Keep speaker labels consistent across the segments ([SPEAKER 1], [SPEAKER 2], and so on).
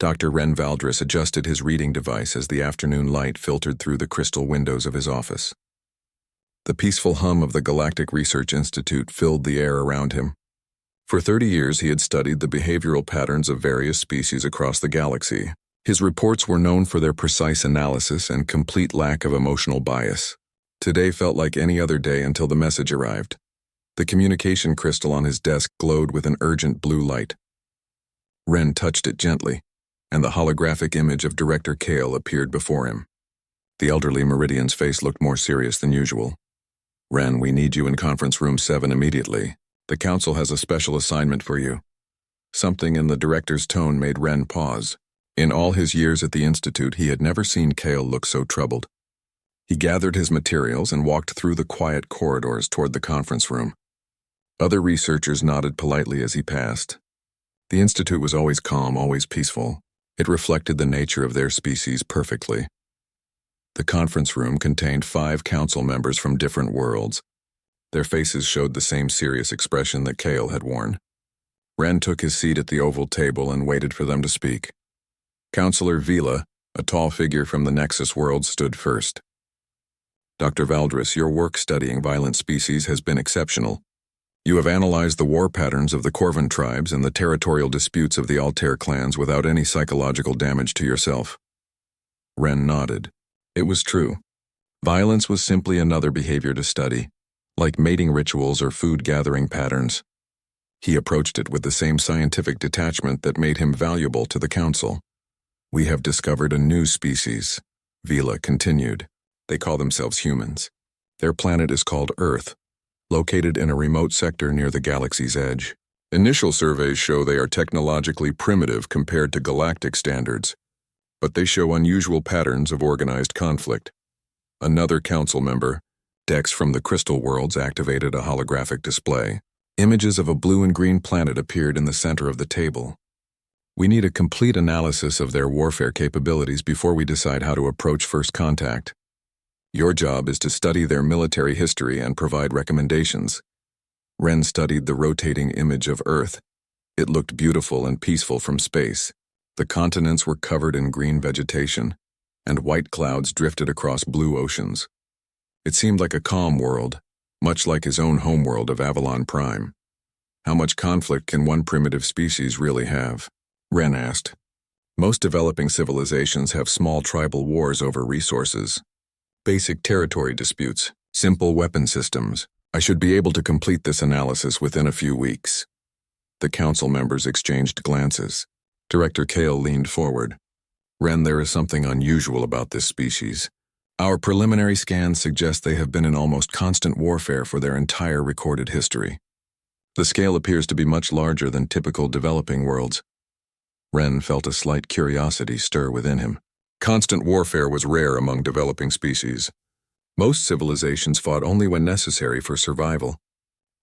[SPEAKER 1] Dr. Ren Valdris adjusted his reading device as the afternoon light filtered through the crystal windows of his office. The peaceful hum of the Galactic Research Institute filled the air around him. For 30 years he had studied the behavioral patterns of various species across the galaxy. His reports were known for their precise analysis and complete lack of emotional bias. Today felt like any other day until the message arrived. The communication crystal on his desk glowed with an urgent blue light. Ren touched it gently, and the holographic image of Director Kale appeared before him. The elderly Meridian's face looked more serious than usual. "Ren, we need you in conference room 7 immediately. The council has a special assignment for you." Something in the director's tone made Ren pause. In all his years at the Institute, he had never seen Kale look so troubled. He gathered his materials and walked through the quiet corridors toward the conference room. Other researchers nodded politely as he passed. The Institute was always calm, always peaceful. It reflected the nature of their species perfectly. The conference room contained 5 council members from different worlds. Their faces showed the same serious expression that Kale had worn. Ren took his seat at the oval table and waited for them to speak. Counselor Vila, a tall figure from the Nexus world, stood first. "Dr. Valdris, your work studying violent species has been exceptional. You have analyzed the war patterns of the Corvan tribes and the territorial disputes of the Altair clans without any psychological damage to yourself." Ren nodded. It was true. Violence was simply another behavior to study, like mating rituals or food-gathering patterns. He approached it with the same scientific detachment that made him valuable to the council. "We have discovered a new species," Vila continued. "They call themselves humans. Their planet is called Earth, located in a remote sector near the galaxy's edge. Initial surveys show they are technologically primitive compared to galactic standards, but they show unusual patterns of organized conflict." Another council member, Dex from the Crystal Worlds, activated a holographic display. Images of a blue and green planet appeared in the center of the table. "We need a complete analysis of their warfare capabilities before we decide how to approach first contact. Your job is to study their military history and provide recommendations." Ren studied the rotating image of Earth. It looked beautiful and peaceful from space. The continents were covered in green vegetation, and white clouds drifted across blue oceans. It seemed like a calm world, much like his own homeworld of Avalon Prime. "How much conflict can one primitive species really have?" Ren asked. "Most developing civilizations have small tribal wars over resources, basic territory disputes, simple weapon systems. I should be able to complete this analysis within a few weeks." The council members exchanged glances. Director Kale leaned forward. "Ren, there is something unusual about this species. Our preliminary scans suggest they have been in almost constant warfare for their entire recorded history. The scale appears to be much larger than typical developing worlds." Ren felt a slight curiosity stir within him. Constant warfare was rare among developing species. Most civilizations fought only when necessary for survival.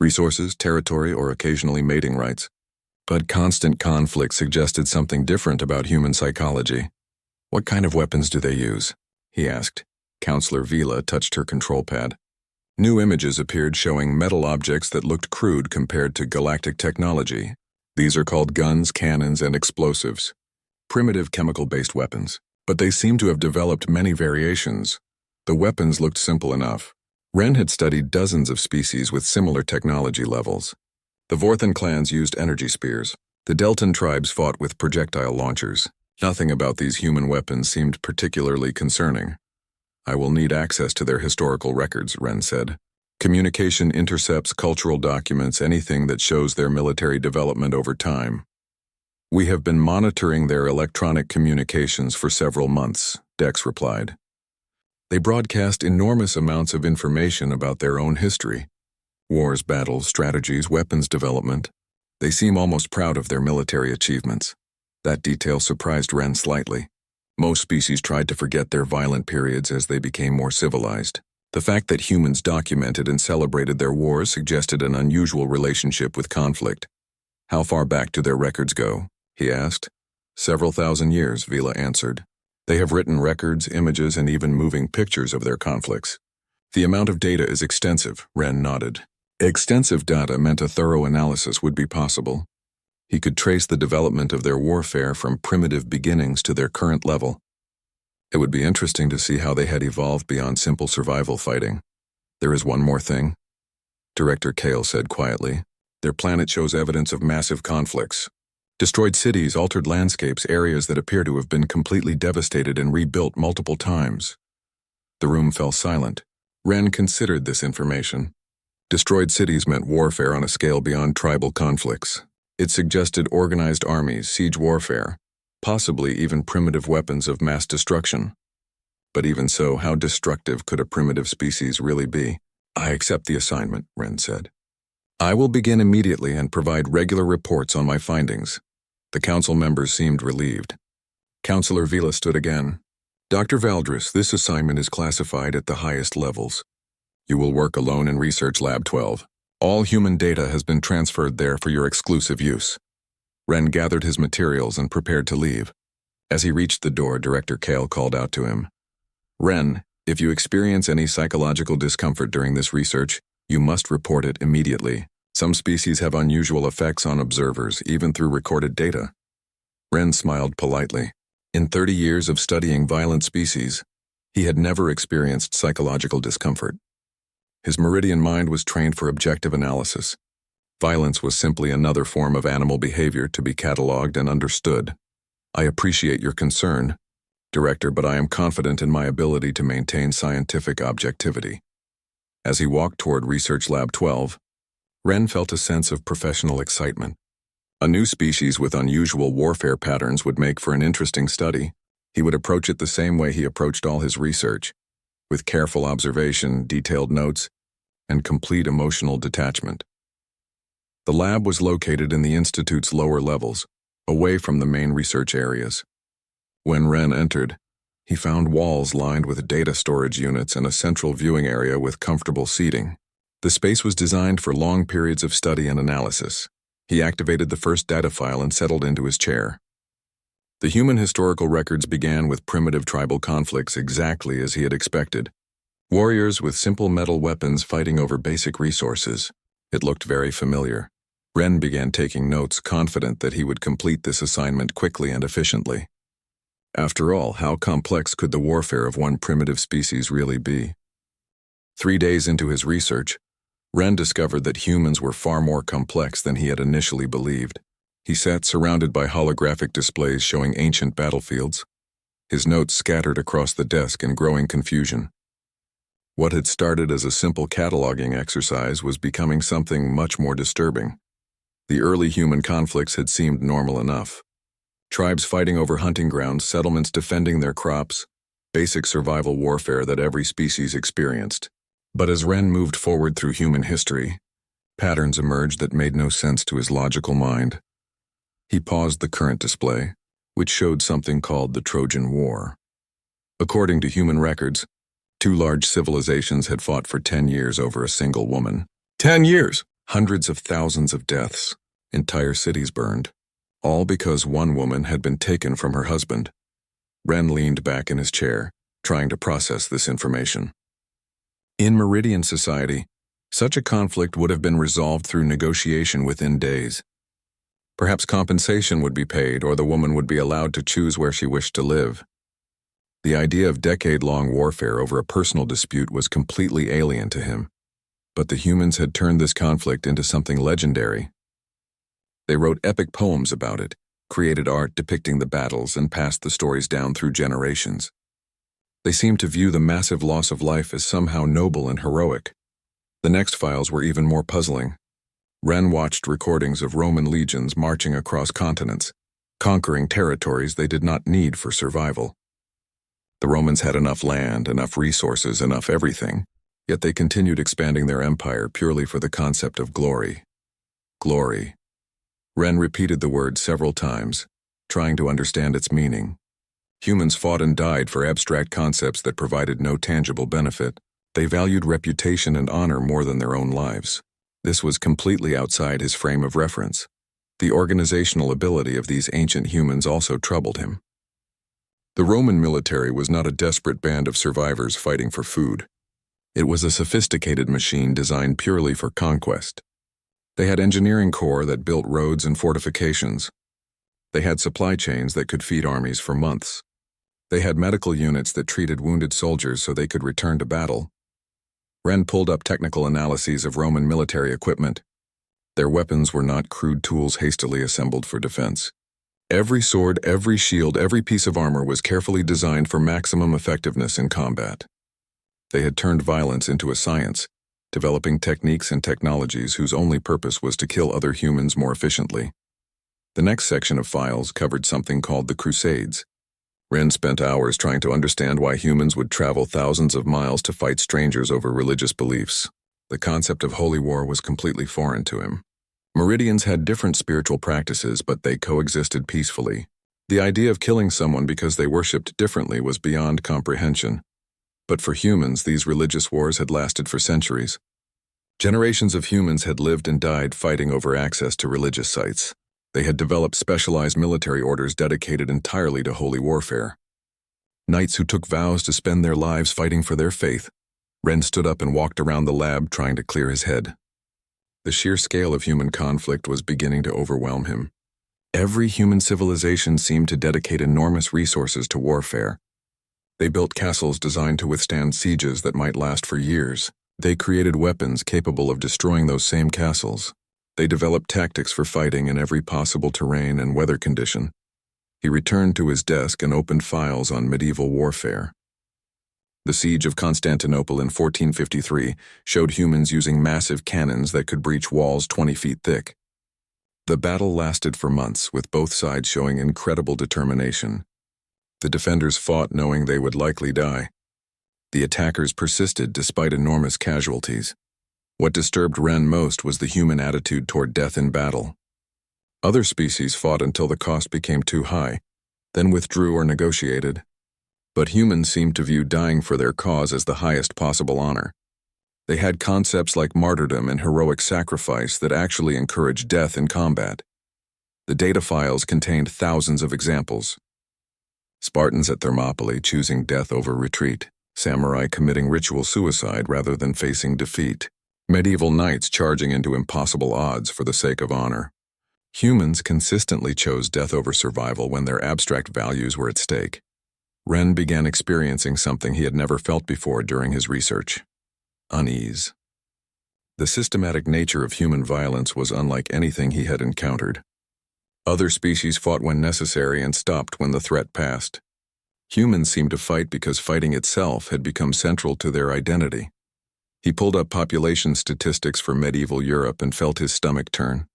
[SPEAKER 1] Resources, territory, or occasionally mating rights. But constant conflict suggested something different about human psychology. "What kind of weapons do they use?" he asked. Counselor Vila touched her control pad. New images appeared showing metal objects that looked crude compared to galactic technology. These are called guns, cannons, and explosives. Primitive chemical-based weapons. But they seem to have developed many variations. The weapons looked simple enough. Ren had studied dozens of species with similar technology levels. The Vorthan clans used energy spears. The Deltan tribes fought with projectile launchers. Nothing about these human weapons seemed particularly concerning. "I will need access to their historical records," Ren said. "Communication intercepts, cultural documents, anything that shows their military development over time." "We have been monitoring their electronic communications for several months," Dex replied. "They broadcast enormous amounts of information about their own history. Wars, battles, strategies, weapons development. They seem almost proud of their military achievements." That detail surprised Ren slightly. Most species tried to forget their violent periods as they became more civilized. The fact that humans documented and celebrated their wars suggested an unusual relationship with conflict. "How far back do their records go?" he asked. "Several thousand years," Vila answered. "They have written records, images, and even moving pictures of their conflicts." "The amount of data is extensive," Ren nodded. Extensive data meant a thorough analysis would be possible. He could trace the development of their warfare from primitive beginnings to their current level. It would be interesting to see how they had evolved beyond simple survival fighting. There is one more thing, Director Kale said quietly. Their planet shows evidence of massive conflicts. Destroyed cities, altered landscapes, areas that appear to have been completely devastated and rebuilt multiple times. The room fell silent. Ren considered this information. Destroyed cities meant warfare on a scale beyond tribal conflicts. It suggested organized armies, siege warfare, possibly even primitive weapons of mass destruction. But even so, how destructive could a primitive species really be? I accept the assignment, Ren said. I will begin immediately and provide regular reports on my findings. The council members seemed relieved. Councillor Vila stood again. Dr. Valdris, this assignment is classified at the highest levels. You will work alone in Research Lab 12. All human data has been transferred there for your exclusive use. Ren gathered his materials and prepared to leave. As he reached the door, Director Kale called out to him. Ren, if you experience any psychological discomfort during this research, you must report it immediately. Some species have unusual effects on observers, even through recorded data. Ren smiled politely. In 30 years of studying violent species, he had never experienced psychological discomfort. His meridian mind was trained for objective analysis. Violence was simply another form of animal behavior to be catalogued and understood. I appreciate your concern, Director, but I am confident in my ability to maintain scientific objectivity. As he walked toward Research Lab 12, Ren felt a sense of professional excitement. A new species with unusual warfare patterns would make for an interesting study. He would approach it the same way he approached all his research, with careful observation, detailed notes, and complete emotional detachment. The lab was located in the Institute's lower levels, away from the main research areas. When Ren entered, he found walls lined with data storage units and a central viewing area with comfortable seating. The space was designed for long periods of study and analysis. He activated the first data file and settled into his chair. The human historical records began with primitive tribal conflicts exactly as he had expected. Warriors with simple metal weapons fighting over basic resources. It looked very familiar. Ren began taking notes, confident that he would complete this assignment quickly and efficiently. After all, how complex could the warfare of one primitive species really be? 3 days into his research, Ren discovered that humans were far more complex than he had initially believed. He sat surrounded by holographic displays showing ancient battlefields, his notes scattered across the desk in growing confusion. What had started as a simple cataloging exercise was becoming something much more disturbing. The early human conflicts had seemed normal enough. Tribes fighting over hunting grounds, settlements defending their crops, basic survival warfare that every species experienced. But as Ren moved forward through human history, patterns emerged that made no sense to his logical mind. He paused the current display, which showed something called the Trojan War. According to human records, 2 large civilizations had fought for 10 years over a single woman. 10 years! Hundreds of thousands of deaths, entire cities burned, all because one woman had been taken from her husband. Ren leaned back in his chair, trying to process this information. In Meridian society, such a conflict would have been resolved through negotiation within days. Perhaps compensation would be paid, or the woman would be allowed to choose where she wished to live. The idea of decade-long warfare over a personal dispute was completely alien to him, but the humans had turned this conflict into something legendary. They wrote epic poems about it, created art depicting the battles, and passed the stories down through generations. They seemed to view the massive loss of life as somehow noble and heroic. The next files were even more puzzling. Ren watched recordings of Roman legions marching across continents, conquering territories they did not need for survival. The Romans had enough land, enough resources, enough everything, yet they continued expanding their empire purely for the concept of glory. Glory. Ren repeated the word several times, trying to understand its meaning. Humans fought and died for abstract concepts that provided no tangible benefit. They valued reputation and honor more than their own lives. This was completely outside his frame of reference. The organizational ability of these ancient humans also troubled him. The Roman military was not a desperate band of survivors fighting for food. It was a sophisticated machine designed purely for conquest. They had engineering corps that built roads and fortifications. They had supply chains that could feed armies for months. They had medical units that treated wounded soldiers so they could return to battle. Ren pulled up technical analyses of Roman military equipment. Their weapons were not crude tools hastily assembled for defense. Every sword, every shield, every piece of armor was carefully designed for maximum effectiveness in combat. They had turned violence into a science, developing techniques and technologies whose only purpose was to kill other humans more efficiently. The next section of files covered something called the Crusades. Ren spent hours trying to understand why humans would travel thousands of miles to fight strangers over religious beliefs. The concept of holy war was completely foreign to him. Meridians had different spiritual practices, but they coexisted peacefully. The idea of killing someone because they worshipped differently was beyond comprehension. But for humans, these religious wars had lasted for centuries. Generations of humans had lived and died fighting over access to religious sites. They had developed specialized military orders dedicated entirely to holy warfare. Knights who took vows to spend their lives fighting for their faith. Ren stood up and walked around the lab trying to clear his head. The sheer scale of human conflict was beginning to overwhelm him. Every human civilization seemed to dedicate enormous resources to warfare. They built castles designed to withstand sieges that might last for years. They created weapons capable of destroying those same castles. They developed tactics for fighting in every possible terrain and weather condition. He returned to his desk and opened files on medieval warfare. The siege of Constantinople in 1453 showed humans using massive cannons that could breach walls 20 feet thick. The battle lasted for months, with both sides showing incredible determination. The defenders fought knowing they would likely die. The attackers persisted despite enormous casualties. What disturbed Ren most was the human attitude toward death in battle. Other species fought until the cost became too high, then withdrew or negotiated. But humans seemed to view dying for their cause as the highest possible honor. They had concepts like martyrdom and heroic sacrifice that actually encouraged death in combat. The data files contained thousands of examples. Spartans at Thermopylae choosing death over retreat, samurai committing ritual suicide rather than facing defeat, medieval knights charging into impossible odds for the sake of honor. Humans consistently chose death over survival when their abstract values were at stake. Ren began experiencing something he had never felt before during his research: unease. The systematic nature of human violence was unlike anything he had encountered. Other species fought when necessary and stopped when the threat passed. Humans seemed to fight because fighting itself had become central to their identity. He pulled up population statistics for medieval Europe and felt his stomach turn.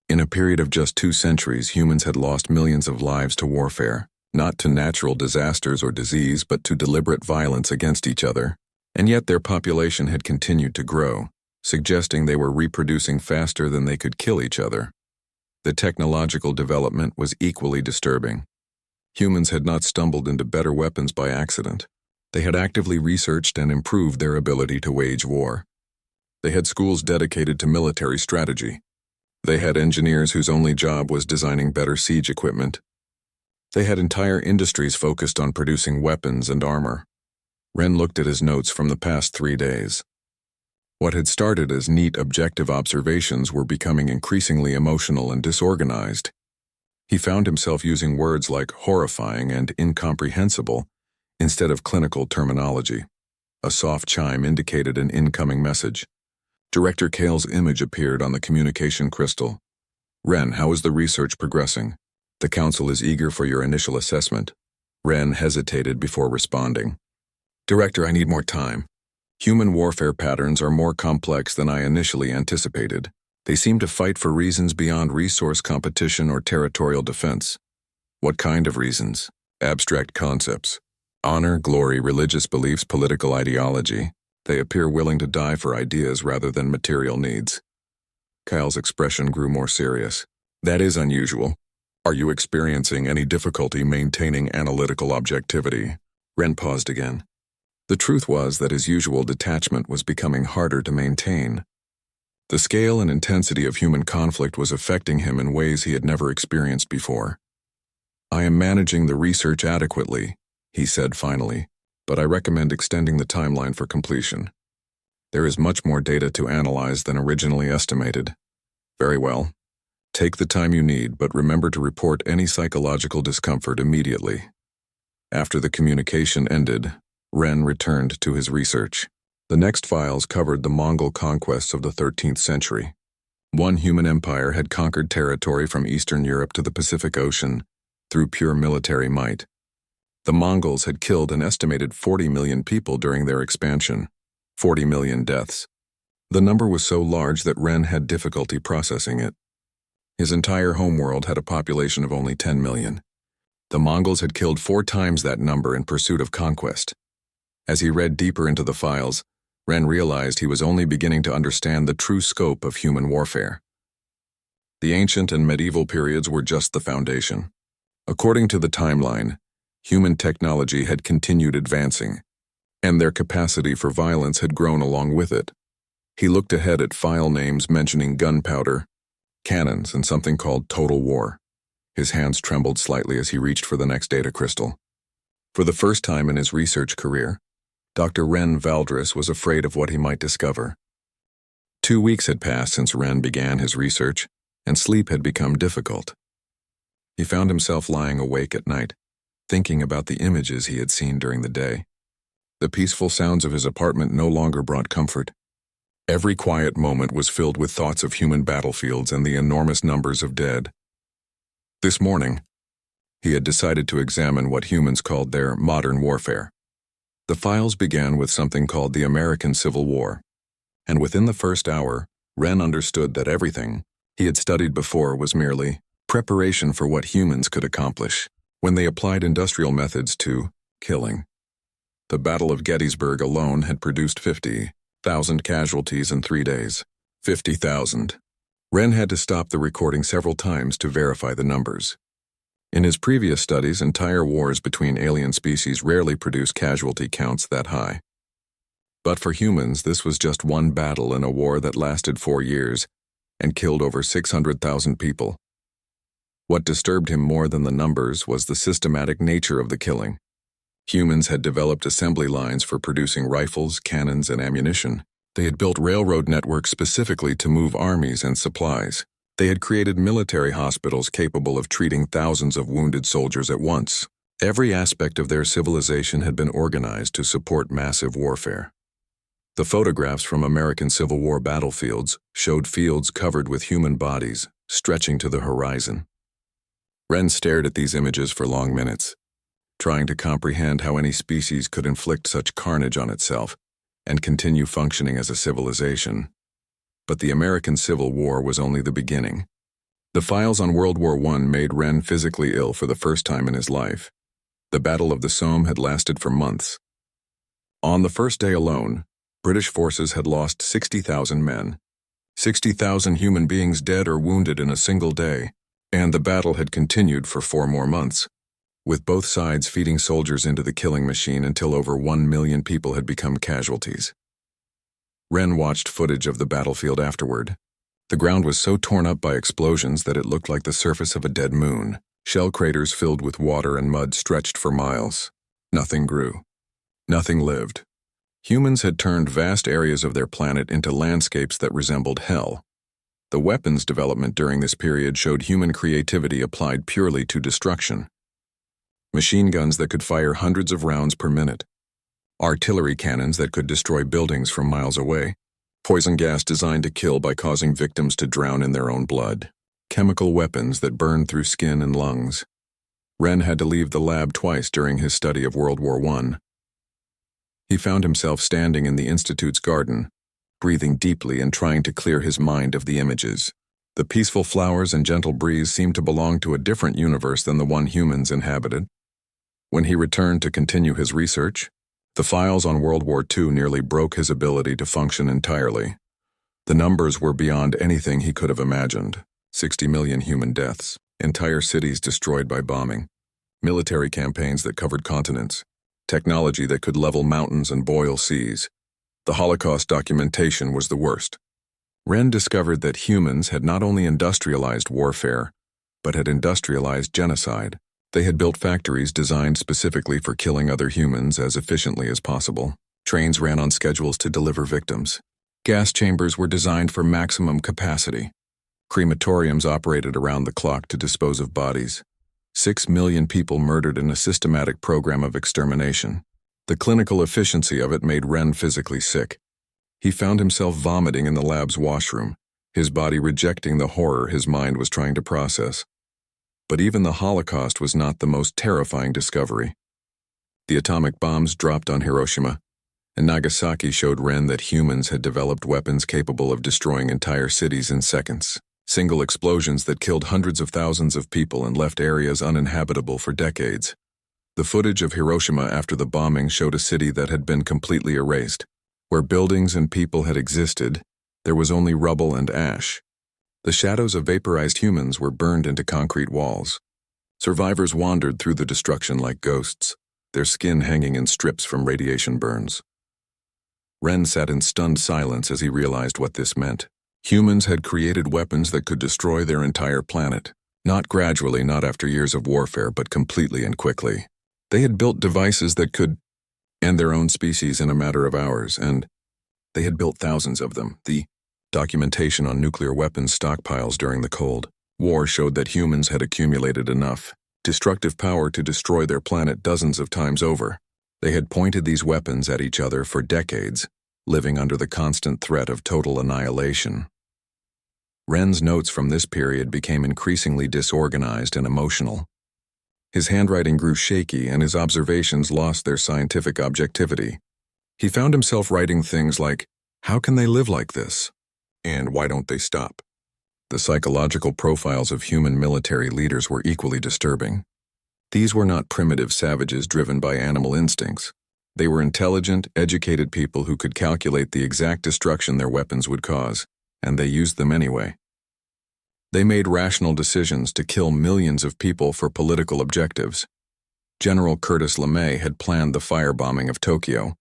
[SPEAKER 1] In a period of just 2 centuries, humans had lost millions of lives to warfare, not to natural disasters or disease, but to deliberate violence against each other. And yet their population had continued to grow, suggesting they were reproducing faster than they could kill each other. The technological development was equally disturbing. Humans had not stumbled into better weapons by accident. They had actively researched and improved their ability to wage war. They had schools dedicated to military strategy. They had engineers whose only job was designing better siege equipment. They had entire industries focused on producing weapons and armor. Ren looked at his notes from the past 3 days. What had started as neat, objective observations were becoming increasingly emotional and disorganized. He found himself using words like horrifying and incomprehensible instead of clinical terminology. A soft chime indicated an incoming message. Director Kale's image appeared on the communication crystal. "Ren, how is the research progressing? The council is eager for your initial assessment." Ren hesitated before responding. "Director, I need more time. Human warfare patterns are more complex than I initially anticipated. They seem to fight for reasons beyond resource competition or territorial defense." "What kind of reasons?" "Abstract concepts. Honor, glory, religious beliefs, political ideology. They appear willing to die for ideas rather than material needs." Kyle's expression grew more serious. "That is unusual. Are you experiencing any difficulty maintaining analytical objectivity?" Ren paused again. The truth was that his usual detachment was becoming harder to maintain. The scale and intensity of human conflict was affecting him in ways he had never experienced before. "I am managing the research adequately," he said finally, "but I recommend extending the timeline for completion. There is much more data to analyze than originally estimated." Very well. Take the time you need, but remember to report any psychological discomfort immediately. After the communication ended, Ren returned to his research. The next files covered the Mongol conquests of the 13th century. One human empire had conquered territory from Eastern Europe to the Pacific Ocean through pure military might. The Mongols had killed an estimated 40 million people during their expansion, 40 million deaths. The number was so large that Ren had difficulty processing it. His entire homeworld had a population of only 10 million. The Mongols had killed 4 times that number in pursuit of conquest. As he read deeper into the files, Ren realized he was only beginning to understand the true scope of human warfare. The ancient and medieval periods were just the foundation. According to the timeline, human technology had continued advancing, and their capacity for violence had grown along with it. He looked ahead at file names mentioning gunpowder, cannons, and something called total war. His hands trembled slightly as he reached for the next data crystal. For the first time in his research career, Dr. Ren Valdris was afraid of what he might discover. 2 weeks had passed since Ren began his research, and sleep had become difficult. He found himself lying awake at night, thinking about the images he had seen during the day. The peaceful sounds of his apartment no longer brought comfort. Every quiet moment was filled with thoughts of human battlefields and the enormous numbers of dead. This morning, he had decided to examine what humans called their modern warfare. The files began with something called the American Civil War, and within the first hour, Ren understood that everything he had studied before was merely preparation for what humans could accomplish when they applied industrial methods to killing. The Battle of Gettysburg alone had produced 50,000 casualties in 3 days. 50,000. Ren had to stop the recording several times to verify the numbers. In his previous studies, entire wars between alien species rarely produce casualty counts that high. But for humans, this was just one battle in a war that lasted 4 years and killed over 600,000 people. What disturbed him more than the numbers was the systematic nature of the killing. Humans had developed assembly lines for producing rifles, cannons, and ammunition. They had built railroad networks specifically to move armies and supplies. They had created military hospitals capable of treating thousands of wounded soldiers at once. Every aspect of their civilization had been organized to support massive warfare. The photographs from American Civil War battlefields showed fields covered with human bodies, stretching to the horizon. Ren stared at these images for long minutes, trying to comprehend how any species could inflict such carnage on itself and continue functioning as a civilization. But the American Civil War was only the beginning. The files on World War I made Ren physically ill for the first time in his life. The Battle of the Somme had lasted for months. On the first day alone, British forces had lost 60,000 men, 60,000 human beings dead or wounded in a single day, and the battle had continued for 4 more months, with both sides feeding soldiers into the killing machine until over 1 million people had become casualties. Ren watched footage of the battlefield afterward. The ground was so torn up by explosions that it looked like the surface of a dead moon. Shell craters filled with water and mud stretched for miles. Nothing grew. Nothing lived. Humans had turned vast areas of their planet into landscapes that resembled hell. The weapons development during this period showed human creativity applied purely to destruction. Machine guns that could fire hundreds of rounds per minute. Artillery cannons that could destroy buildings from miles away. Poison gas designed to kill by causing victims to drown in their own blood. Chemical weapons that burned through skin and lungs. Ren had to leave the lab twice during his study of World War I. He found himself standing in the Institute's garden, breathing deeply and trying to clear his mind of the images. The peaceful flowers and gentle breeze seemed to belong to a different universe than the one humans inhabited. When he returned to continue his research, the files on World War II nearly broke his ability to function entirely. The numbers were beyond anything he could have imagined. 60 million human deaths, entire cities destroyed by bombing, military campaigns that covered continents, technology that could level mountains and boil seas. The Holocaust documentation was the worst. Ren discovered that humans had not only industrialized warfare, but had industrialized genocide. They had built factories designed specifically for killing other humans as efficiently as possible. Trains ran on schedules to deliver victims. Gas chambers were designed for maximum capacity. Crematoriums operated around the clock to dispose of bodies. 6 million people murdered in a systematic program of extermination. The clinical efficiency of it made Ren physically sick. He found himself vomiting in the lab's washroom, his body rejecting the horror his mind was trying to process. But even the Holocaust was not the most terrifying discovery. The atomic bombs dropped on Hiroshima and Nagasaki showed Ren that humans had developed weapons capable of destroying entire cities in seconds. Single explosions that killed hundreds of thousands of people and left areas uninhabitable for decades. The footage of Hiroshima after the bombing showed a city that had been completely erased. Where buildings and people had existed, there was only rubble and ash. The shadows of vaporized humans were burned into concrete walls. Survivors wandered through the destruction like ghosts, their skin hanging in strips from radiation burns. Ren sat in stunned silence as he realized what this meant. Humans had created weapons that could destroy their entire planet. Not gradually, not after years of warfare, but completely and quickly. They had built devices that could end their own species in a matter of hours, and they had built thousands of them. The documentation on nuclear weapons stockpiles during the Cold War showed that humans had accumulated enough destructive power to destroy their planet dozens of times over. They had pointed these weapons at each other for decades, living under the constant threat of total annihilation. Ren's notes from this period became increasingly disorganized and emotional. His handwriting grew shaky and his observations lost their scientific objectivity. He found himself writing things like, "How can they live like this? And why don't they stop?" The psychological profiles of human military leaders were equally disturbing. These were not primitive savages driven by animal instincts. They were intelligent, educated people who could calculate the exact destruction their weapons would cause, and they used them anyway. They made rational decisions to kill millions of people for political objectives. General Curtis LeMay had planned the firebombing of Tokyo,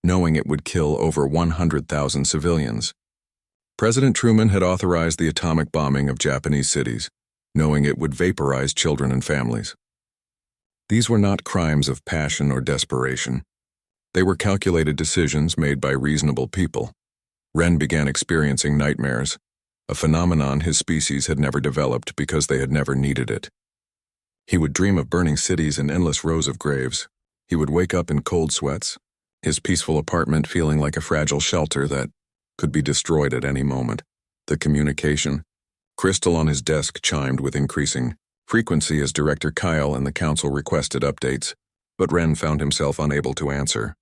[SPEAKER 1] knowing it would kill over 100,000 civilians. President Truman had authorized the atomic bombing of Japanese cities, knowing it would vaporize children and families. These were not crimes of passion or desperation. They were calculated decisions made by reasonable people. Ren began experiencing nightmares, a phenomenon his species had never developed because they had never needed it. He would dream of burning cities and endless rows of graves. He would wake up in cold sweats, his peaceful apartment feeling like a fragile shelter that could be destroyed at any moment. The communication crystal on his desk chimed with increasing frequency as Director Kyle and the Council requested updates, but Ren found himself unable to answer.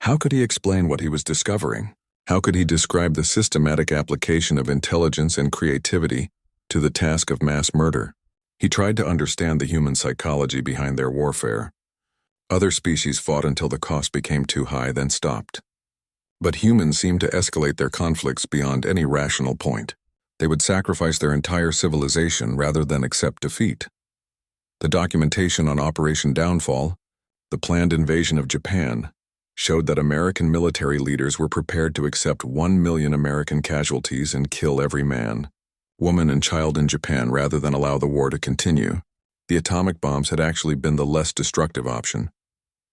[SPEAKER 1] How could he explain what he was discovering? How could he describe the systematic application of intelligence and creativity to the task of mass murder? He tried to understand the human psychology behind their warfare. Other species fought until the cost became too high, then stopped. But humans seemed to escalate their conflicts beyond any rational point. They would sacrifice their entire civilization rather than accept defeat. The documentation on Operation Downfall, the planned invasion of Japan, showed that American military leaders were prepared to accept 1 million American casualties and kill every man, woman, and child in Japan rather than allow the war to continue. The atomic bombs had actually been the less destructive option.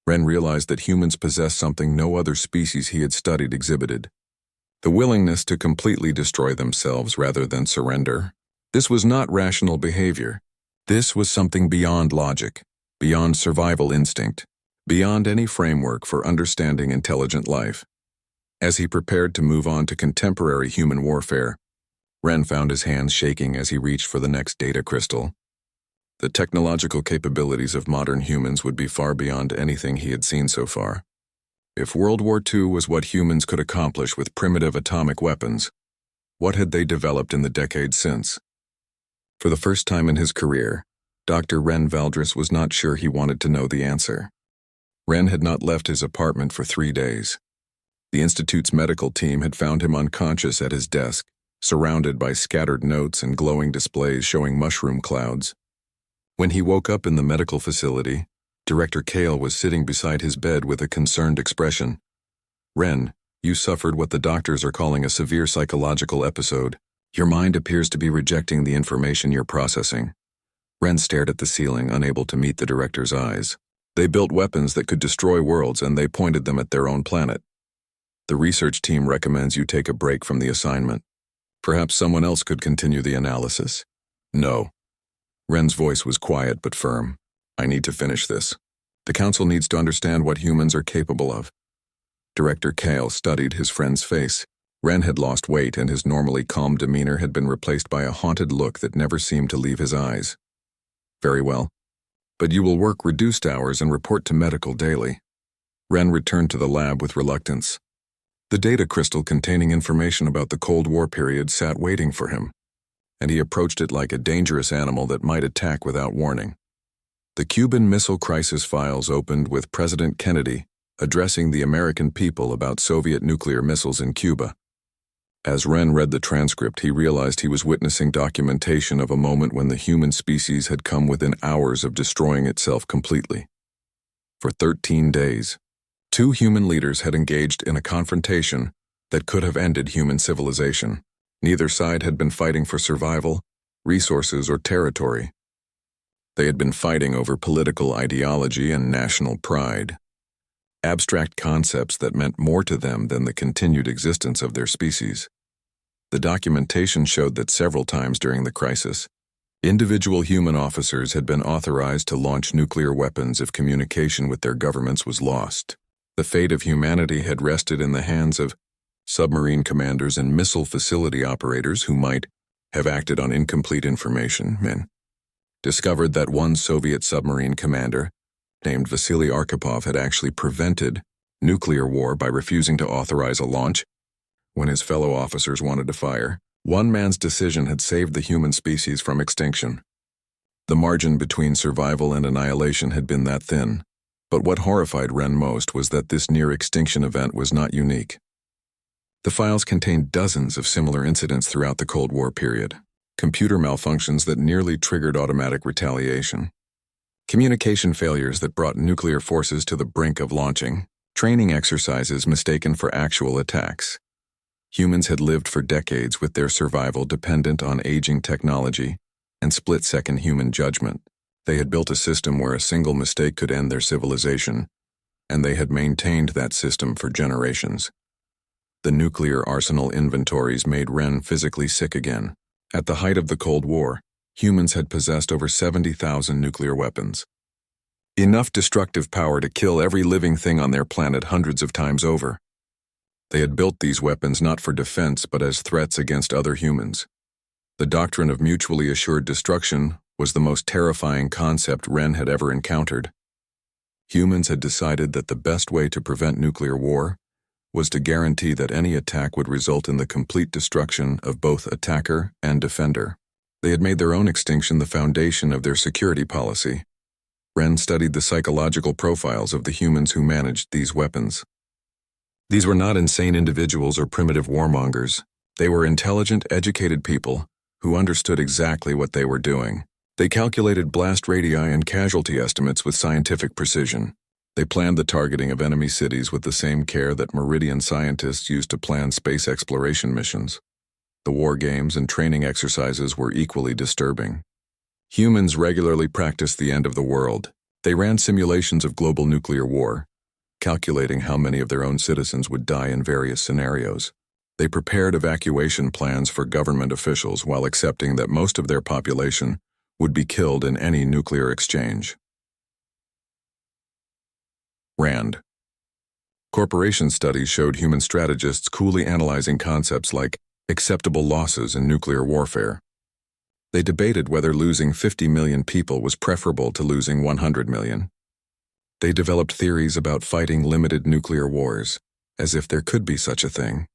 [SPEAKER 1] Ren realized that humans possessed something no other species he had studied exhibited: the willingness to completely destroy themselves rather than surrender. This was not rational behavior. This was something beyond logic, beyond survival instinct, beyond any framework for understanding intelligent life. As he prepared to move on to contemporary human warfare, Ren found his hands shaking as he reached for the next data crystal. The technological capabilities of modern humans would be far beyond anything he had seen so far. If World War II was what humans could accomplish with primitive atomic weapons, what had they developed in the decades since? For the first time in his career, Dr. Ren Valdris was not sure he wanted to know the answer. Ren had not left his apartment for 3 days. The Institute's medical team had found him unconscious at his desk, surrounded by scattered notes and glowing displays showing mushroom clouds. When he woke up in the medical facility, Director Kale was sitting beside his bed with a concerned expression. "Ren, you suffered what the doctors are calling a severe psychological episode. Your mind appears to be rejecting the information you're processing." Ren stared at the ceiling, unable to meet the director's eyes. They built weapons that could destroy worlds, and they pointed them at their own planet. The research team recommends you take a break from the assignment. Perhaps someone else could continue the analysis. No. Ren's voice was quiet but firm. I need to finish this. The Council needs to understand what humans are capable of. Director Kale studied his friend's face. Ren had lost weight and his normally calm demeanor had been replaced by a haunted look that never seemed to leave his eyes. Very well. But you will work reduced hours and report to medical daily. Ren returned to the lab with reluctance. The data crystal containing information about the Cold War period sat waiting for him, and he approached it like a dangerous animal that might attack without warning. The Cuban Missile Crisis files opened with President Kennedy addressing the American people about Soviet nuclear missiles in Cuba. As Ren read the transcript, he realized he was witnessing documentation of a moment when the human species had come within hours of destroying itself completely. For 13 days, 2 human leaders had engaged in a confrontation that could have ended human civilization. Neither side had been fighting for survival, resources, or territory. They had been fighting over political ideology and national pride, abstract concepts that meant more to them than the continued existence of their species. The documentation showed that several times during the crisis, individual human officers had been authorized to launch nuclear weapons if communication with their governments was lost. The fate of humanity had rested in the hands of submarine commanders and missile facility operators who might have acted on incomplete information and discovered that one Soviet submarine commander, named Vasily Arkhipov, had actually prevented nuclear war by refusing to authorize a launch when his fellow officers wanted to fire. One man's decision had saved the human species from extinction. The margin between survival and annihilation had been that thin, but what horrified Ren most was that this near-extinction event was not unique. The files contained dozens of similar incidents throughout the Cold War period. Computer malfunctions that nearly triggered automatic retaliation. Communication failures that brought nuclear forces to the brink of launching. Training exercises mistaken for actual attacks. Humans had lived for decades with their survival dependent on aging technology and split-second human judgment. They had built a system where a single mistake could end their civilization, and they had maintained that system for generations. The nuclear arsenal inventories made Ren physically sick again. At the height of the Cold War, humans had possessed over 70,000 nuclear weapons. Enough destructive power to kill every living thing on their planet hundreds of times over. They had built these weapons not for defense but as threats against other humans. The doctrine of mutually assured destruction was the most terrifying concept Ren had ever encountered. Humans had decided that the best way to prevent nuclear war was to guarantee that any attack would result in the complete destruction of both attacker and defender. They had made their own extinction the foundation of their security policy. Ren studied the psychological profiles of the humans who managed these weapons. These were not insane individuals or primitive warmongers. They were intelligent, educated people who understood exactly what they were doing. They calculated blast radii and casualty estimates with scientific precision. They planned the targeting of enemy cities with the same care that Meridian scientists used to plan space exploration missions. The war games and training exercises were equally disturbing. Humans regularly practiced the end of the world. They ran simulations of global nuclear war, calculating how many of their own citizens would die in various scenarios. They prepared evacuation plans for government officials while accepting that most of their population would be killed in any nuclear exchange. RAND. Corporation studies showed human strategists coolly analyzing concepts like acceptable losses in nuclear warfare. They debated whether losing 50 million people was preferable to losing 100 million. They developed theories about fighting limited nuclear wars, as if there could be such a thing.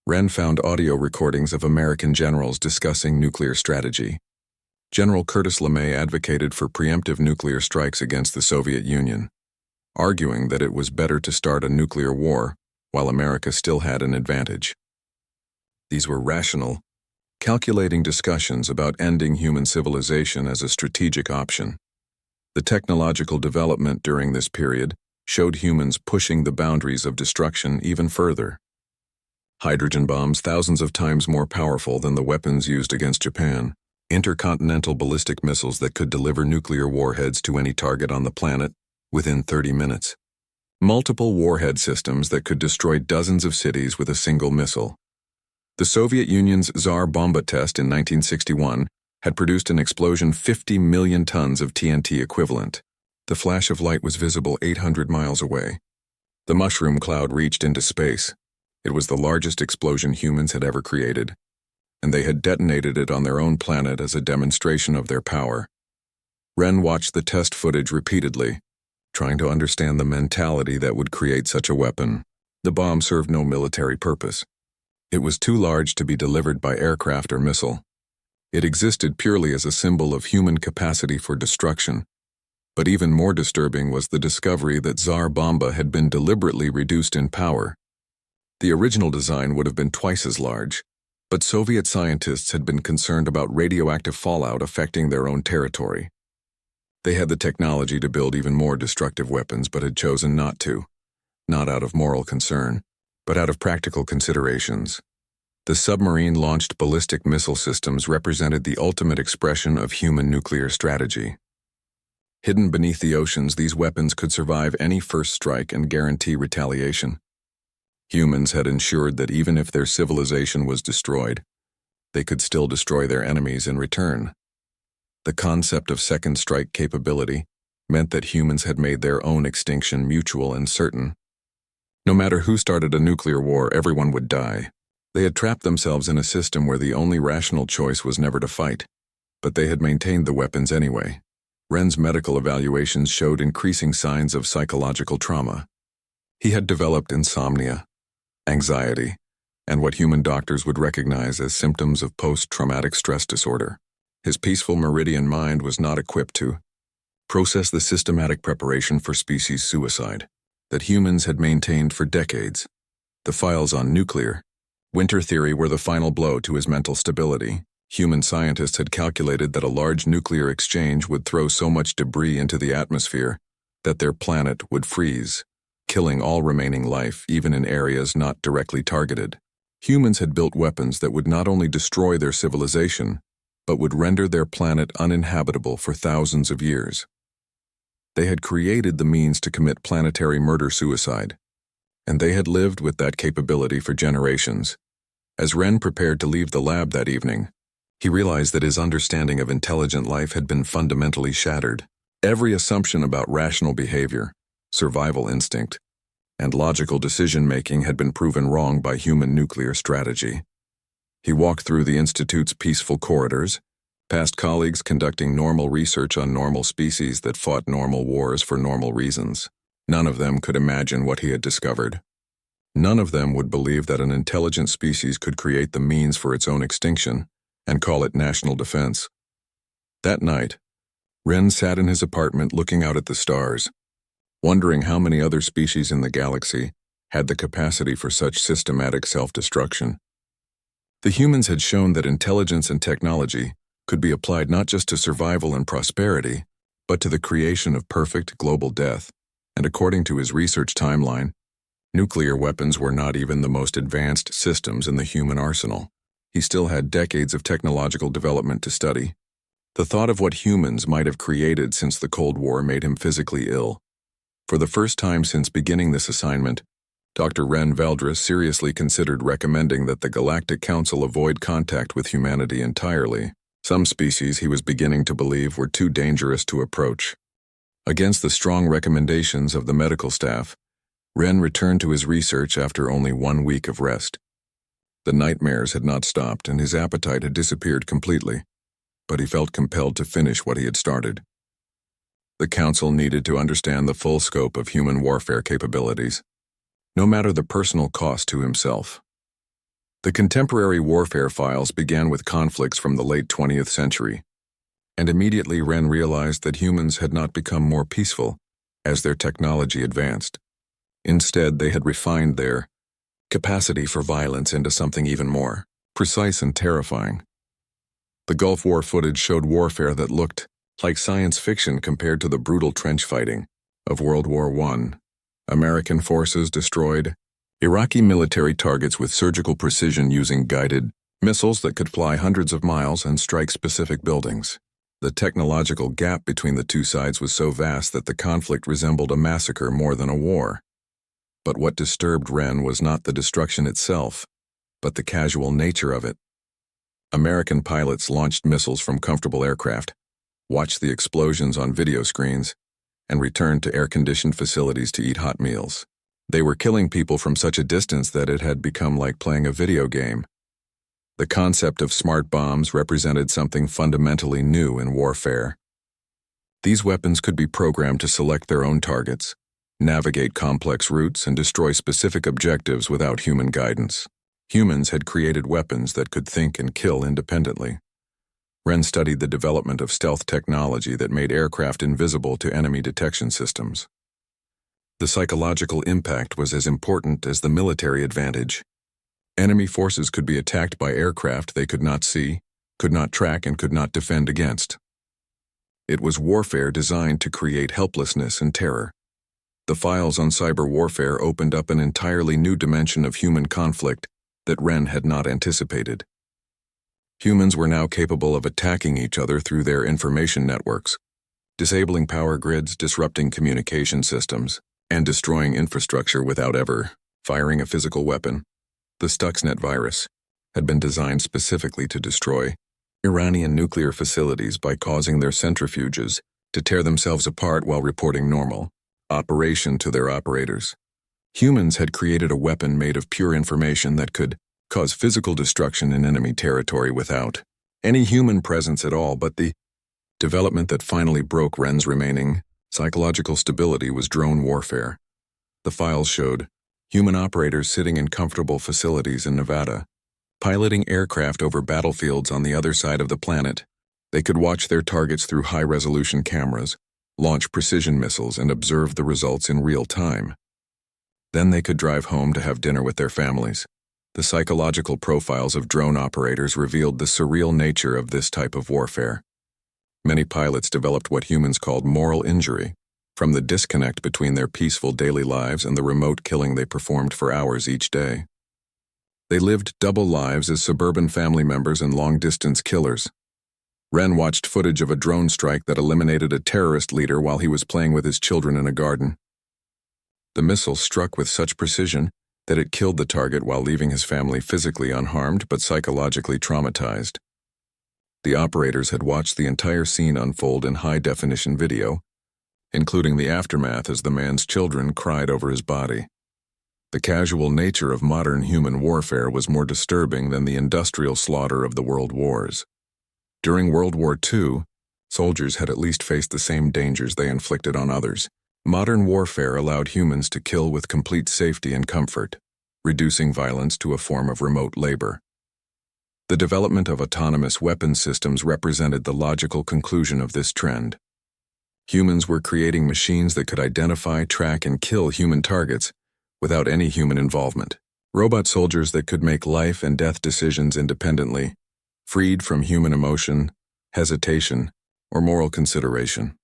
[SPEAKER 1] Ren found audio recordings of American generals discussing nuclear strategy. General Curtis LeMay advocated for preemptive nuclear strikes against the Soviet Union, arguing that it was better to start a nuclear war while America still had an advantage. These were rational, calculating discussions about ending human civilization as a strategic option. The technological development during this period showed humans pushing the boundaries of destruction even further. Hydrogen bombs thousands of times more powerful than the weapons used against Japan, intercontinental ballistic missiles that could deliver nuclear warheads to any target on the planet within 30 minutes. Multiple warhead systems that could destroy dozens of cities with a single missile. The Soviet Union's Tsar Bomba test in 1961 had produced an explosion 50 million tons of TNT equivalent. The flash of light was visible 800 miles away. The mushroom cloud reached into space. It was the largest explosion humans had ever created, and they had detonated it on their own planet as a demonstration of their power. Ren watched the test footage repeatedly, trying to understand the mentality that would create such a weapon. The bomb served no military purpose. It was too large to be delivered by aircraft or missile. It existed purely as a symbol of human capacity for destruction. But even more disturbing was the discovery that Tsar Bomba had been deliberately reduced in power. The original design would have been twice as large, but Soviet scientists had been concerned about radioactive fallout affecting their own territory. They had the technology to build even more destructive weapons but had chosen not to, not out of moral concern, but out of practical considerations. The submarine-launched ballistic missile systems represented the ultimate expression of human nuclear strategy. Hidden beneath the oceans, these weapons could survive any first strike and guarantee retaliation. Humans had ensured that even if their civilization was destroyed, they could still destroy their enemies in return. The concept of second strike capability meant that humans had made their own extinction mutual and certain. No matter who started a nuclear war, everyone would die. They had trapped themselves in a system where the only rational choice was never to fight, but they had maintained the weapons anyway. Ren's medical evaluations showed increasing signs of psychological trauma. He had developed insomnia, anxiety, and what human doctors would recognize as symptoms of post-traumatic stress disorder. His peaceful meridian mind was not equipped to process the systematic preparation for species suicide that humans had maintained for decades. The files on nuclear winter theory were the final blow to his mental stability. Human scientists had calculated that a large nuclear exchange would throw so much debris into the atmosphere that their planet would freeze, killing all remaining life, even in areas not directly targeted. Humans had built weapons that would not only destroy their civilization, but would render their planet uninhabitable for thousands of years. They had created the means to commit planetary murder-suicide, and they had lived with that capability for generations. As Ren prepared to leave the lab that evening, he realized that his understanding of intelligent life had been fundamentally shattered. Every assumption about rational behavior, survival instinct, and logical decision-making had been proven wrong by human nuclear strategy. He walked through the Institute's peaceful corridors, past colleagues conducting normal research on normal species that fought normal wars for normal reasons. None of them could imagine what he had discovered. None of them would believe that an intelligent species could create the means for its own extinction and call it national defense. That night, Ren sat in his apartment looking out at the stars, wondering how many other species in the galaxy had the capacity for such systematic self-destruction. The humans had shown that intelligence and technology could be applied not just to survival and prosperity, but to the creation of perfect global death. And according to his research timeline, nuclear weapons were not even the most advanced systems in the human arsenal. He still had decades of technological development to study. The thought of what humans might have created since the Cold War made him physically ill. For the first time since beginning this assignment, Dr. Ren Veldra seriously considered recommending that the Galactic Council avoid contact with humanity entirely. Some species he was beginning to believe were too dangerous to approach. Against the strong recommendations of the medical staff, Ren returned to his research after only 1 week of rest. The nightmares had not stopped and his appetite had disappeared completely, but he felt compelled to finish what he had started. The Council needed to understand the full scope of human warfare capabilities, no matter the personal cost to himself. The contemporary warfare files began with conflicts from the late 20th century, and immediately Ren realized that humans had not become more peaceful as their technology advanced. Instead, they had refined their capacity for violence into something even more precise and terrifying. The Gulf War footage showed warfare that looked like science fiction compared to the brutal trench fighting of World War I. American forces destroyed Iraqi military targets with surgical precision using guided missiles that could fly hundreds of miles and strike specific buildings. The technological gap between the two sides was so vast that the conflict resembled a massacre more than a war. But what disturbed Ren was not the destruction itself, but the casual nature of it. American pilots launched missiles from comfortable aircraft, watched the explosions on video screens, and returned to air-conditioned facilities to eat hot meals. They were killing people from such a distance that it had become like playing a video game. The concept of smart bombs represented something fundamentally new in warfare. These weapons could be programmed to select their own targets, navigate complex routes, and destroy specific objectives without human guidance. Humans had created weapons that could think and kill independently. Wren studied the development of stealth technology that made aircraft invisible to enemy detection systems. The psychological impact was as important as the military advantage. Enemy forces could be attacked by aircraft they could not see, could not track, and could not defend against. It was warfare designed to create helplessness and terror. The files on cyber warfare opened up an entirely new dimension of human conflict that Wren had not anticipated. Humans were now capable of attacking each other through their information networks, disabling power grids, disrupting communication systems, and destroying infrastructure without ever firing a physical weapon. The Stuxnet virus had been designed specifically to destroy Iranian nuclear facilities by causing their centrifuges to tear themselves apart while reporting normal operation to their operators. Humans had created a weapon made of pure information that could cause physical destruction in enemy territory without any human presence at all, but the development that finally broke Wren's remaining psychological stability was drone warfare. The files showed human operators sitting in comfortable facilities in Nevada, piloting aircraft over battlefields on the other side of the planet. They could watch their targets through high-resolution cameras, launch precision missiles, and observe the results in real time. Then they could drive home to have dinner with their families. The psychological profiles of drone operators revealed the surreal nature of this type of warfare. Many pilots developed what humans called moral injury, from the disconnect between their peaceful daily lives and the remote killing they performed for hours each day. They lived double lives as suburban family members and long-distance killers. Wren watched footage of a drone strike that eliminated a terrorist leader while he was playing with his children in a garden. The missile struck with such precision that it killed the target while leaving his family physically unharmed but psychologically traumatized. The operators had watched the entire scene unfold in high-definition video, including the aftermath as the man's children cried over his body. The casual nature of modern human warfare was more disturbing than the industrial slaughter of the world wars. During World War II, soldiers had at least faced the same dangers they inflicted on others. Modern warfare allowed humans to kill with complete safety and comfort, reducing violence to a form of remote labor. The development of autonomous weapons systems represented the logical conclusion of this trend. Humans were creating machines that could identify, track, and kill human targets without any human involvement. Robot soldiers that could make life and death decisions independently, freed from human emotion, hesitation, or moral consideration.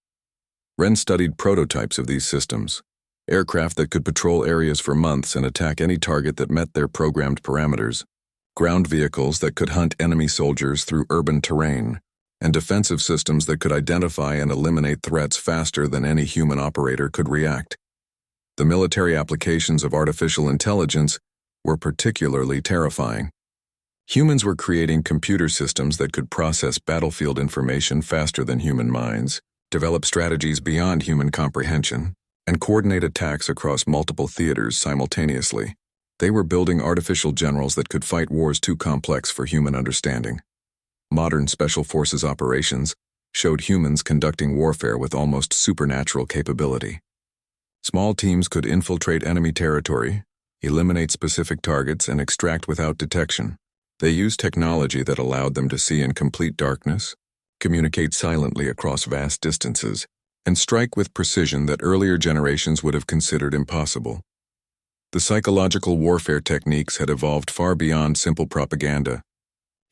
[SPEAKER 1] Wren studied prototypes of these systems, aircraft that could patrol areas for months and attack any target that met their programmed parameters, ground vehicles that could hunt enemy soldiers through urban terrain, and defensive systems that could identify and eliminate threats faster than any human operator could react. The military applications of artificial intelligence were particularly terrifying. Humans were creating computer systems that could process battlefield information faster than human minds, develop strategies beyond human comprehension, and coordinate attacks across multiple theaters simultaneously. They were building artificial generals that could fight wars too complex for human understanding. Modern special forces operations showed humans conducting warfare with almost supernatural capability. Small teams could infiltrate enemy territory, eliminate specific targets, and extract without detection. They used technology that allowed them to see in complete darkness, communicate silently across vast distances, and strike with precision that earlier generations would have considered impossible. The psychological warfare techniques had evolved far beyond simple propaganda.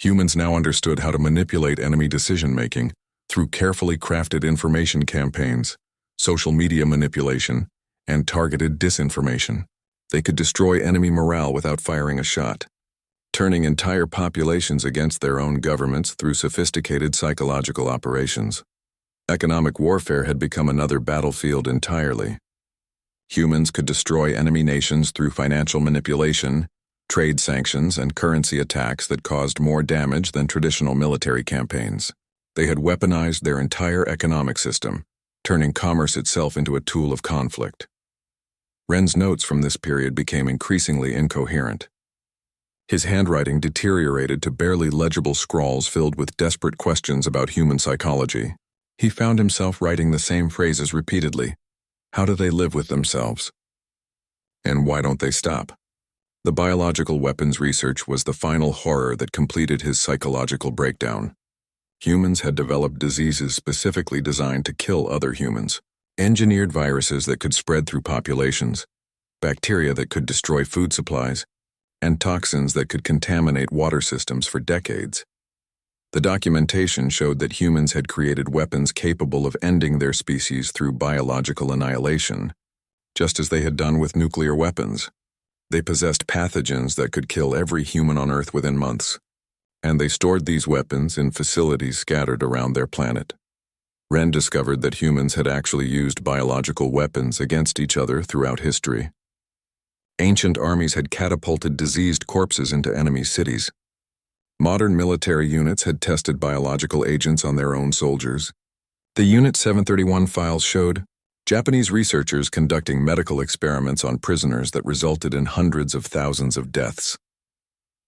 [SPEAKER 1] Humans now understood how to manipulate enemy decision-making through carefully crafted information campaigns, social media manipulation, and targeted disinformation. They could destroy enemy morale without firing a shot, turning entire populations against their own governments through sophisticated psychological operations. Economic warfare had become another battlefield entirely. Humans could destroy enemy nations through financial manipulation, trade sanctions, and currency attacks that caused more damage than traditional military campaigns. They had weaponized their entire economic system, turning commerce itself into a tool of conflict. Ren's notes from this period became increasingly incoherent. His handwriting deteriorated to barely legible scrawls filled with desperate questions about human psychology. He found himself writing the same phrases repeatedly. How do they live with themselves? And why don't they stop? The biological weapons research was the final horror that completed his psychological breakdown. Humans had developed diseases specifically designed to kill other humans. Engineered viruses that could spread through populations, bacteria that could destroy food supplies, and toxins that could contaminate water systems for decades. The documentation showed that humans had created weapons capable of ending their species through biological annihilation, just as they had done with nuclear weapons. They possessed pathogens that could kill every human on Earth within months, and they stored these weapons in facilities scattered around their planet. Ren discovered that humans had actually used biological weapons against each other throughout history. Ancient armies had catapulted diseased corpses into enemy cities. Modern military units had tested biological agents on their own soldiers. The Unit 731 files showed Japanese researchers conducting medical experiments on prisoners that resulted in hundreds of thousands of deaths.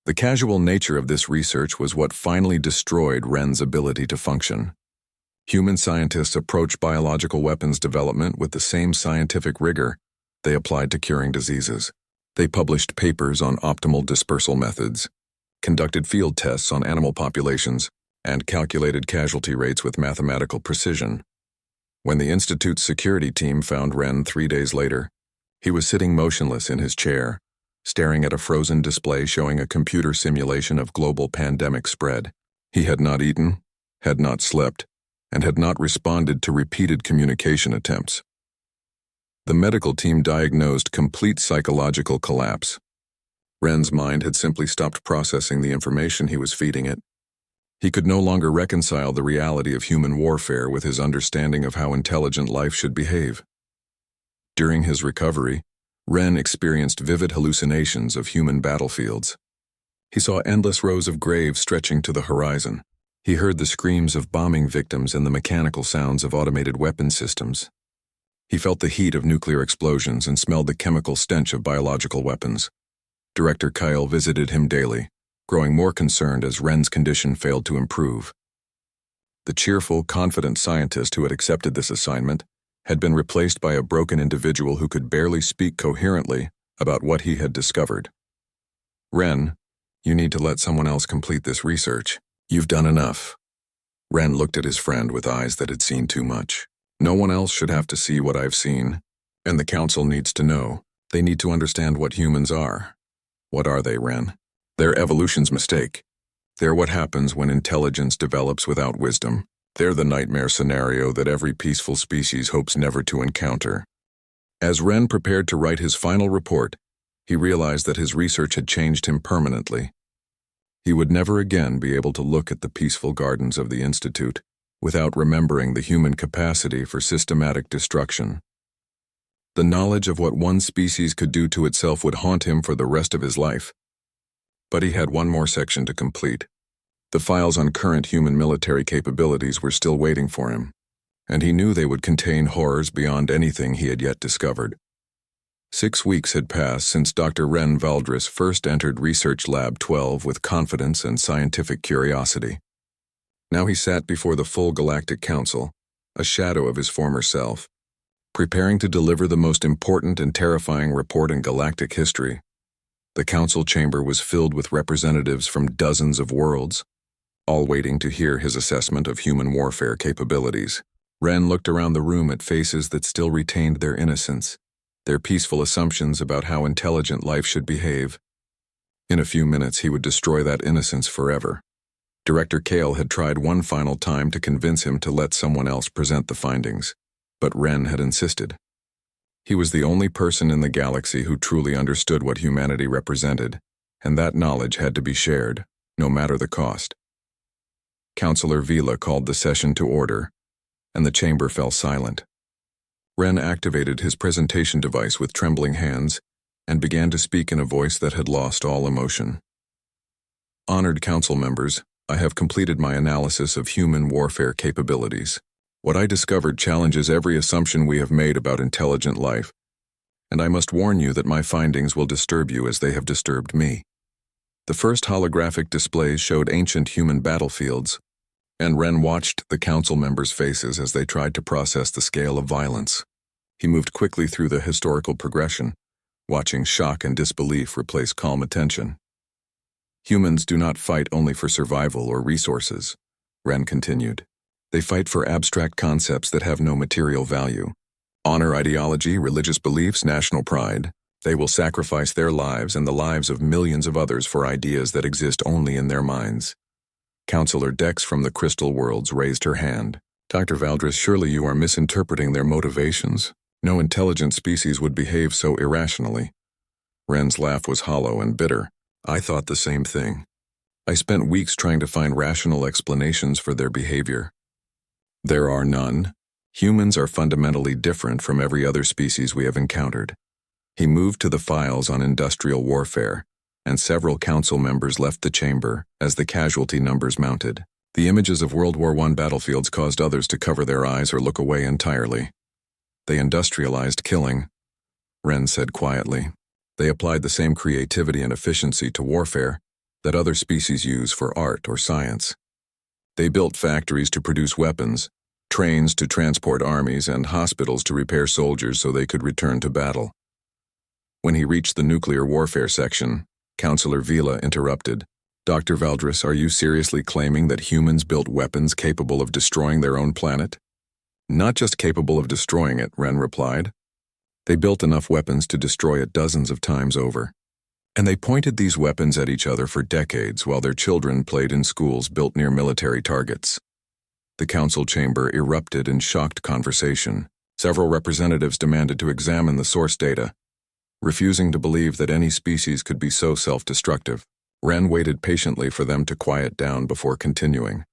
[SPEAKER 1] The casual nature of this research was what finally destroyed Ren's ability to function. Human scientists approached biological weapons development with the same scientific rigor they applied to curing diseases. They published papers on optimal dispersal methods, conducted field tests on animal populations, and calculated casualty rates with mathematical precision. When the Institute's security team found Ren 3 days later, he was sitting motionless in his chair, staring at a frozen display showing a computer simulation of global pandemic spread. He had not eaten, had not slept, and had not responded to repeated communication attempts. The medical team diagnosed complete psychological collapse. Ren's mind had simply stopped processing the information he was feeding it. He could no longer reconcile the reality of human warfare with his understanding of how intelligent life should behave. During his recovery, Ren experienced vivid hallucinations of human battlefields. He saw endless rows of graves stretching to the horizon. He heard the screams of bombing victims and the mechanical sounds of automated weapon systems. He felt the heat of nuclear explosions and smelled the chemical stench of biological weapons. Director Kyle visited him daily, growing more concerned as Ren's condition failed to improve. The cheerful, confident scientist who had accepted this assignment had been replaced by a broken individual who could barely speak coherently about what he had discovered. Ren, you need to let someone else complete this research. You've done enough. Ren looked at his friend with eyes that had seen too much. No one else should have to see what I've seen, and the Council needs to know. They need to understand what humans are. What are they, Ren? They're evolution's mistake. They're what happens when intelligence develops without wisdom. They're the nightmare scenario that every peaceful species hopes never to encounter. As Ren prepared to write his final report, he realized that his research had changed him permanently. He would never again be able to look at the peaceful gardens of the Institute without remembering the human capacity for systematic destruction. The knowledge of what one species could do to itself would haunt him for the rest of his life. But he had one more section to complete. The files on current human military capabilities were still waiting for him, and he knew they would contain horrors beyond anything he had yet discovered. 6 weeks had passed since Dr. Ren Valdris first entered Research Lab 12 with confidence and scientific curiosity. Now he sat before the full Galactic Council, a shadow of his former self, preparing to deliver the most important and terrifying report in galactic history. The council chamber was filled with representatives from dozens of worlds, all waiting to hear his assessment of human warfare capabilities. Ren looked around the room at faces that still retained their innocence, their peaceful assumptions about how intelligent life should behave. In a few minutes, he would destroy that innocence forever. Director Kale had tried one final time to convince him to let someone else present the findings, but Ren had insisted. He was the only person in the galaxy who truly understood what humanity represented, and that knowledge had to be shared, no matter the cost. Counselor Vila called the session to order, and the chamber fell silent. Ren activated his presentation device with trembling hands and began to speak in a voice that had lost all emotion. Honored council members, I have completed my analysis of human warfare capabilities. What I discovered challenges every assumption we have made about intelligent life, and I must warn you that my findings will disturb you as they have disturbed me. The first holographic displays showed ancient human battlefields, and Ren watched the council members' faces as they tried to process the scale of violence. He moved quickly through the historical progression, watching shock and disbelief replace calm attention. Humans do not fight only for survival or resources, Ren continued. They fight for abstract concepts that have no material value. Honor, ideology, religious beliefs, national pride. They will sacrifice their lives and the lives of millions of others for ideas that exist only in their minds. Counselor Dex from the Crystal Worlds raised her hand. Dr. Valdris, surely you are misinterpreting their motivations. No intelligent species would behave so irrationally. Ren's laugh was hollow and bitter. I thought the same thing. I spent weeks trying to find rational explanations for their behavior. There are none. Humans are fundamentally different from every other species we have encountered. He moved to the files on industrial warfare, and several council members left the chamber as the casualty numbers mounted. The images of World War I battlefields caused others to cover their eyes or look away entirely. They industrialized killing, Ren said quietly. They applied the same creativity and efficiency to warfare that other species use for art or science. They built factories to produce weapons, trains to transport armies, and hospitals to repair soldiers so they could return to battle. When he reached the nuclear warfare section, Counselor Vila interrupted. Dr. Valdris, are you seriously claiming that humans built weapons capable of destroying their own planet? Not just capable of destroying it, Ren replied. They built enough weapons to destroy it dozens of times over. And they pointed these weapons at each other for decades while their children played in schools built near military targets. The council chamber erupted in shocked conversation. Several representatives demanded to examine the source data, refusing to believe that any species could be so self-destructive. Ren waited patiently for them to quiet down before continuing.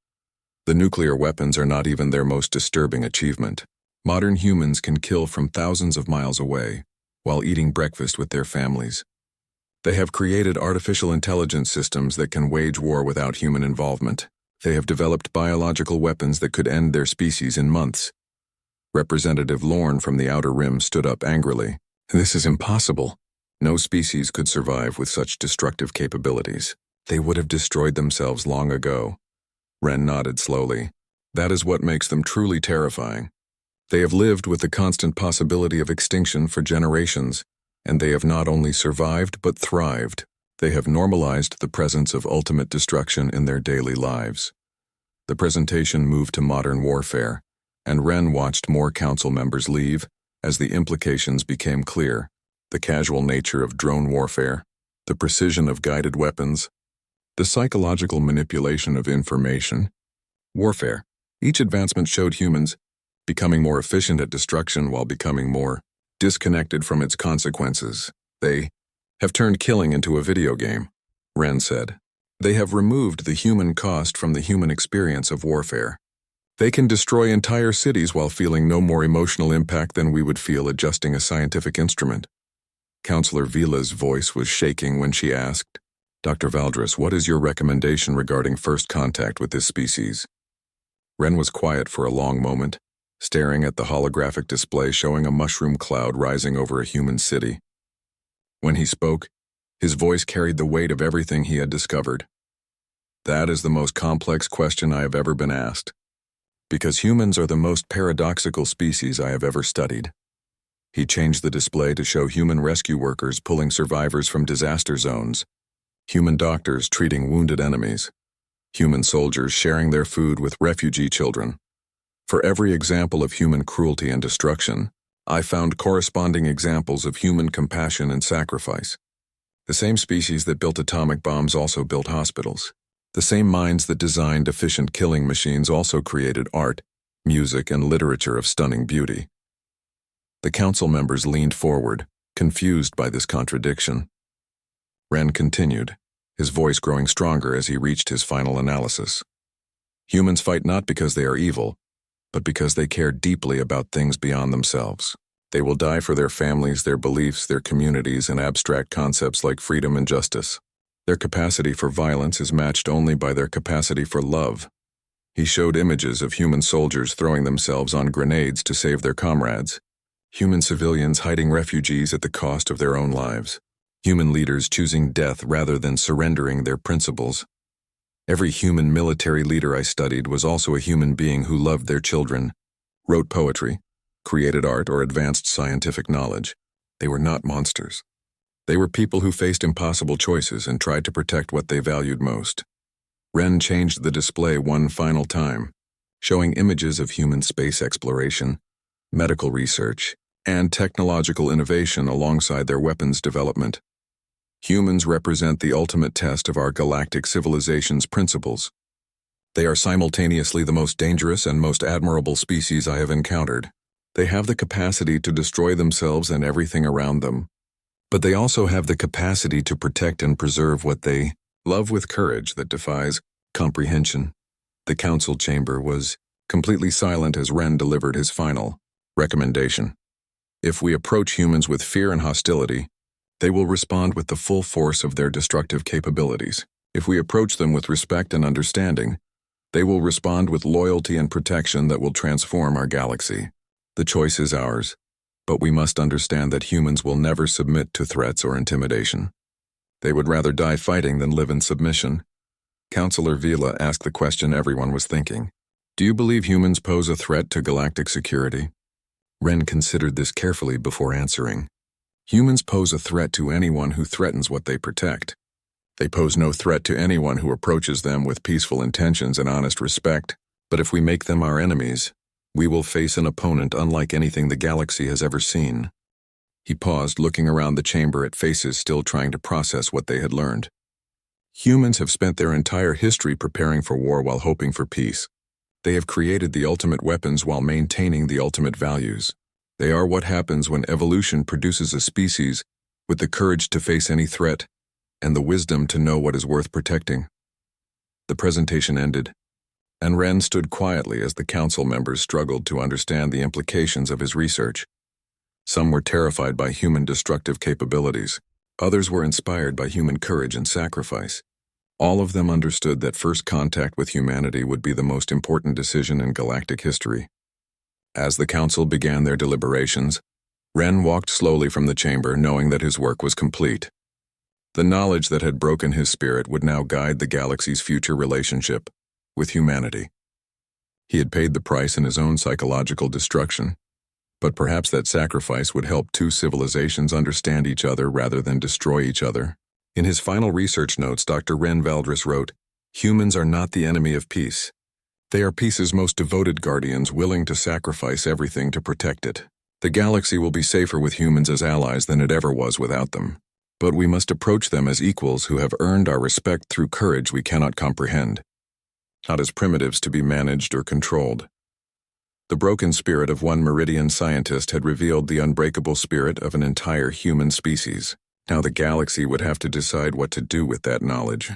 [SPEAKER 1] The nuclear weapons are not even their most disturbing achievement. Modern humans can kill from thousands of miles away while eating breakfast with their families. They have created artificial intelligence systems that can wage war without human involvement. They have developed biological weapons that could end their species in months. Representative Lorne from the Outer Rim stood up angrily. This is impossible. No species could survive with such destructive capabilities. They would have destroyed themselves long ago. Ren nodded slowly. That is what makes them truly terrifying. They have lived with the constant possibility of extinction for generations, and they have not only survived but thrived. They have normalized the presence of ultimate destruction in their daily lives. The presentation moved to modern warfare, and Ren watched more council members leave as the implications became clear. The casual nature of drone warfare, the precision of guided weapons, the psychological manipulation of information. Warfare. Each advancement showed humans becoming more efficient at destruction while becoming more disconnected from its consequences. They have turned killing into a video game, Ren said. They have removed the human cost from the human experience of warfare. They can destroy entire cities while feeling no more emotional impact than we would feel adjusting a scientific instrument. Counselor Vila's voice was shaking when she asked, Dr. Valdris, what is your recommendation regarding first contact with this species? Ren was quiet for a long moment, staring at the holographic display showing a mushroom cloud rising over a human city. When he spoke, his voice carried the weight of everything he had discovered. That is the most complex question I have ever been asked, because humans are the most paradoxical species I have ever studied. He changed the display to show human rescue workers pulling survivors from disaster zones, human doctors treating wounded enemies, human soldiers sharing their food with refugee children. For every example of human cruelty and destruction, I found corresponding examples of human compassion and sacrifice. The same species that built atomic bombs also built hospitals. The same minds that designed efficient killing machines also created art, music, and literature of stunning beauty. The council members leaned forward, confused by this contradiction. Ren continued, his voice growing stronger as he reached his final analysis. Humans fight not because they are evil, but because they care deeply about things beyond themselves. They will die for their families, their beliefs, their communities, and abstract concepts like freedom and justice. Their capacity for violence is matched only by their capacity for love. He showed images of human soldiers throwing themselves on grenades to save their comrades, human civilians hiding refugees at the cost of their own lives, human leaders choosing death rather than surrendering their principles. Every human military leader I studied was also a human being who loved their children, wrote poetry, created art, or advanced scientific knowledge. They were not monsters. They were people who faced impossible choices and tried to protect what they valued most. Ren changed the display one final time, showing images of human space exploration, medical research, and technological innovation alongside their weapons development. Humans represent the ultimate test of our galactic civilization's principles. They are simultaneously the most dangerous and most admirable species I have encountered. They have the capacity to destroy themselves and everything around them, but they also have the capacity to protect and preserve what they love with courage that defies comprehension. The council chamber was completely silent as Ren delivered his final recommendation. If we approach humans with fear and hostility, they will respond with the full force of their destructive capabilities. If we approach them with respect and understanding, they will respond with loyalty and protection that will transform our galaxy. The choice is ours, but we must understand that humans will never submit to threats or intimidation. They would rather die fighting than live in submission. Counselor Vila asked the question everyone was thinking. Do you believe humans pose a threat to galactic security? Ren considered this carefully before answering. Humans pose a threat to anyone who threatens what they protect. They pose no threat to anyone who approaches them with peaceful intentions and honest respect, but if we make them our enemies, we will face an opponent unlike anything the galaxy has ever seen. He paused, looking around the chamber at faces still trying to process what they had learned. Humans have spent their entire history preparing for war while hoping for peace. They have created the ultimate weapons while maintaining the ultimate values. They are what happens when evolution produces a species with the courage to face any threat and the wisdom to know what is worth protecting. The presentation ended, and Ren stood quietly as the council members struggled to understand the implications of his research. Some were terrified by human destructive capabilities. Others were inspired by human courage and sacrifice. All of them understood that first contact with humanity would be the most important decision in galactic history. As the council began their deliberations, Ren walked slowly from the chamber, knowing that his work was complete. The knowledge that had broken his spirit would now guide the galaxy's future relationship with humanity. He had paid the price in his own psychological destruction, but perhaps that sacrifice would help two civilizations understand each other rather than destroy each other. In his final research notes, Dr. Ren Valdris wrote, "Humans are not the enemy of peace. They are peace's most devoted guardians, willing to sacrifice everything to protect it. The galaxy will be safer with humans as allies than it ever was without them. But we must approach them as equals who have earned our respect through courage we cannot comprehend, not as primitives to be managed or controlled." The broken spirit of one Meridian scientist had revealed the unbreakable spirit of an entire human species. Now the galaxy would have to decide what to do with that knowledge.